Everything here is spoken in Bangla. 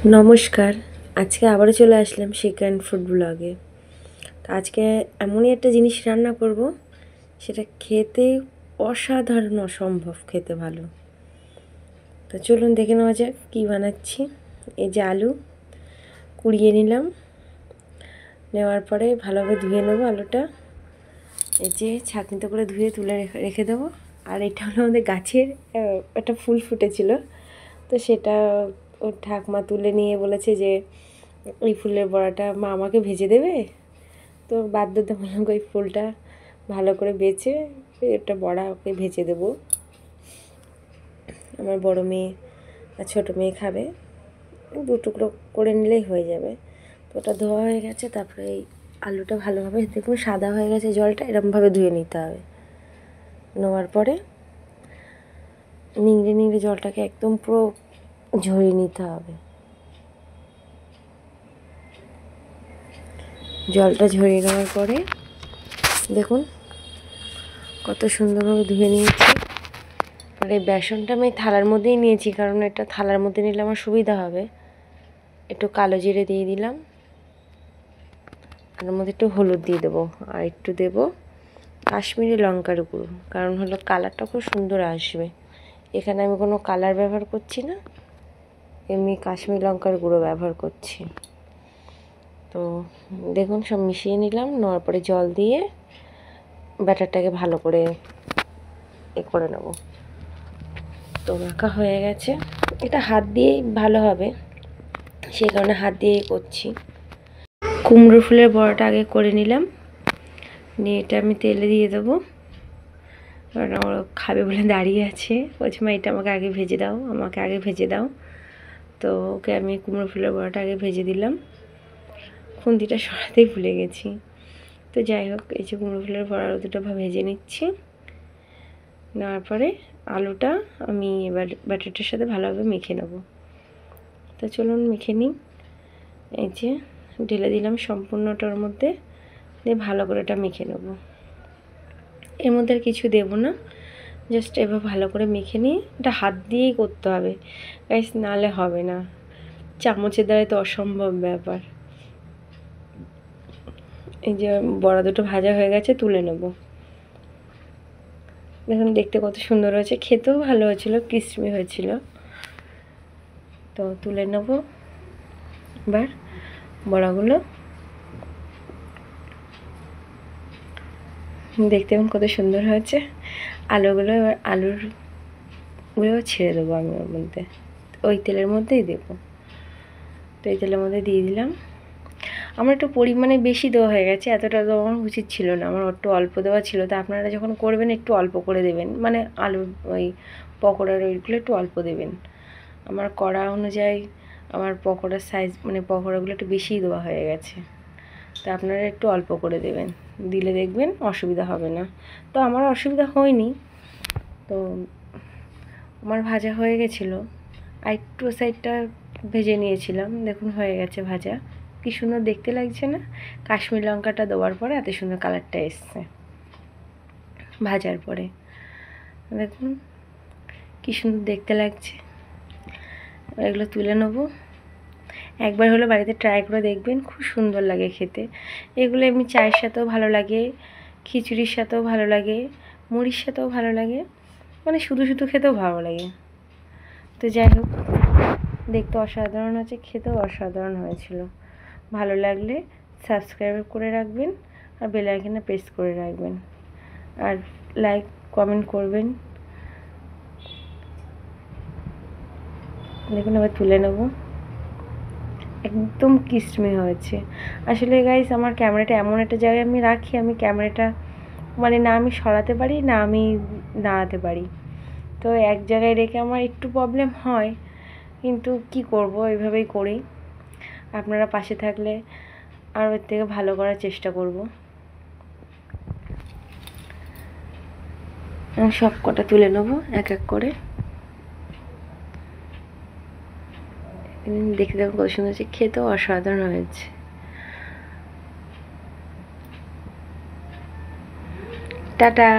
নমস্কার। আজকে আবারও চলে আসলাম চিকেন ফুড ব্লগে। তো আজকে এমনই একটা জিনিস রান্না করব, সেটা খেতে অসাধারণ, অসম্ভব খেতে ভালো। তো চলুন দেখে নেওয়া যাক কী বানাচ্ছি। এই যে আলু কুড়িয়ে নিলাম, নেওয়ার পরে ভালোভাবে ধুয়ে নেবো আলুটা। এই যে ছাঁকনিতে করে ধুয়ে তুলে রেখে দেবো। আর এটা হলো আমাদের গাছের একটা ফুল ফুটেছিল, তো সেটা ওর ঠাকমা তুলে নিয়ে বলেছে যে ওই ফুলের বড়াটা মা আমাকে ভেজে দেবে। তো বাধ্যতা বললাম ওই ফুলটা ভালো করে বেছে একটা বড়া ওকে ভেজে দেবো। আমার বড় মেয়ে আর ছোটো মেয়ে খাবে, দু টুকরো করে নিলেই হয়ে যাবে। তো ওটা ধোয়া হয়ে গেছে। তারপরে এই আলুটা ভালোভাবে দেখুন সাদা হয়ে গেছে, জলটা এরকমভাবে ধুয়ে নিতে হবে। নেওয়ার পরে নিংড়ে নিংড়ে জলটাকে একদম পুরো ঝরিয়ে নিতে হবে। জলটা ঝরিয়ে নেওয়ার পরে দেখুন কত সুন্দরভাবে ধুয়ে নিয়েছি। আর এই বেসনটা আমি থালার মধ্যেই নিয়েছি, কারণ এটা থালার মধ্যে নিলে আমার সুবিধা হবে। একটু কালো জিরে দিয়ে দিলাম, তার মধ্যে একটু হলুদ দিয়ে দেবো, আর একটু দেবো কাশ্মীরি লঙ্কার গুঁড়ো, কারণ হলো কালারটা খুব সুন্দর আসবে। এখানে আমি কোনো কালার ব্যবহার করছি না, এমনি কাশ্মীরি লঙ্কার গুঁড়ো ব্যবহার করছি। তো দেখুন সব মিশিয়ে নিলাম, নেওয়ার পরে জল দিয়ে ব্যাটারটাকে ভালো করে করে নেব। তো মাখা হয়ে গেছে। এটা হাত দিয়েই ভালো হবে, সেই কারণে হাত দিয়েই করছি। কুমড়ো ফুলের বড়াটা আগে করে নিলাম, নিয়ে এটা আমি তেলে দিয়ে দেবো। কারণ আমার খাবে বলে দাঁড়িয়ে আছে, বলছে মা এটা আমাকে আগে ভেজে দাও, আমাকে আগে ভেজে দাও। তো ওকে আমি কুমড়ো ফুলের বড়াটা আগে ভেজে দিলাম। খুন্তিটা সরাতেই ভুলে গেছি। তো যাই হোক, এই যে কুমড়ো ফুলের বড়া দুটো ভেজে নিচ্ছি। নেওয়ার পরে আলুটা আমি এবার ব্যাটারটার সাথে ভালোভাবে মেখে নেব। তো চলুন মেখে নিই। এই যে ঢেলে দিলাম সম্পূর্ণটার মধ্যে, দিয়ে ভালো করে এটা মেখে নেব। এর মধ্যে আর কিছু দেব না, জাস্ট এবার ভালো করে মেখে নিয়ে এটা হাত দিয়েই করতে হবে গাইস, নাহলে হবে না। চামচের দ্বারাই তো অসম্ভব ব্যাপার। এই যে বড়া দুটো ভাজা হয়ে গেছে, তুলে নেব। দেখুন দেখতে কত সুন্দর হয়েছে, খেতেও ভালো হয়েছিল, ক্রিসমি হয়েছিল। তো তুলে নেব এবার বড়াগুলো। দেখতে এখন কত সুন্দর হয়েছে আলুগুলো। এবার আলুরগুলো ছেড়ে দেবো আমি ওর মধ্যে, ওই তেলের মধ্যেই দেবো। তো এই তেলের মধ্যে দিয়ে দিলাম। আমার একটু পরিমাণে বেশি দেওয়া হয়ে গেছে, এতটা দেওয়া আমার উচিত ছিল না, আমার একটু অল্প দেওয়া ছিল। তো আপনারা যখন করবেন একটু অল্প করে দেবেন, মানে আলু ওই পকোড়ার ওইগুলো একটু অল্প দেবেন। আমার কড়া অনুযায়ী আমার পকোড়ার সাইজ, মানে পকোড়াগুলো একটু বেশিই দেওয়া হয়ে গেছে। তো আপনারা একটু অল্প করে দেবেন, দিলে দেখবেন অসুবিধা হবে না। তো আমার অসুবিধা হয়নি। তো আমার ভাজা হয়ে গেছিলো, আর একটু সাইডটা ভেজে নিয়েছিলাম। দেখুন হয়ে গেছে ভাজা, কি সুন্দর দেখতে লাগছে না? কাশ্মীর লঙ্কাটা দেওয়ার পরে এত সুন্দর কালারটা এসছে ভাজার পরে। দেখুন কি সুন্দর দেখতে লাগছে। এগুলো তুলে নেবো। একবার হলো বাড়িতে ট্রাই করে দেখবেন, খুব সুন্দর লাগে খেতে। এগুলো এমনি চায়ের সাথেও ভালো লাগে, খিচুড়ির সাথেও ভালো লাগে, মুড়ির সাথেও ভালো লাগে, মানে শুধু শুধু খেতেও ভালো লাগে। তো যাই হোক, দেখতে অসাধারণ হয়েছে, খেতেও অসাধারণ হয়েছিল। ভালো লাগলে সাবস্ক্রাইব করে রাখবেন, আর বেল আইকনে প্রেস করে রাখবেন, আর লাইক কমেন্ট করবেন। দেখুন আবার তুলে নেব, একদম কিস্মি হয়েছে। আসলে গাইস আমার ক্যামেরাটা এমন একটা জায়গায় আমি রাখি, আমি ক্যামেরাটা মানে না আমি সরাতে পারি না আমি দাঁড়াতে পারি। তো এক জায়গায় রেখে আমার একটু প্রবলেম হয়, কিন্তু কি করব, এইভাবেই করি। আপনারা পাশে থাকলে আরও এর থেকে ভালো করার চেষ্টা করব। সব কটা তুলে নেবো এক এক করে। দেখতে দেখুন কত সুন্দর হয়েছে, খেতেও অসাধারণ হয়েছে। টাটা।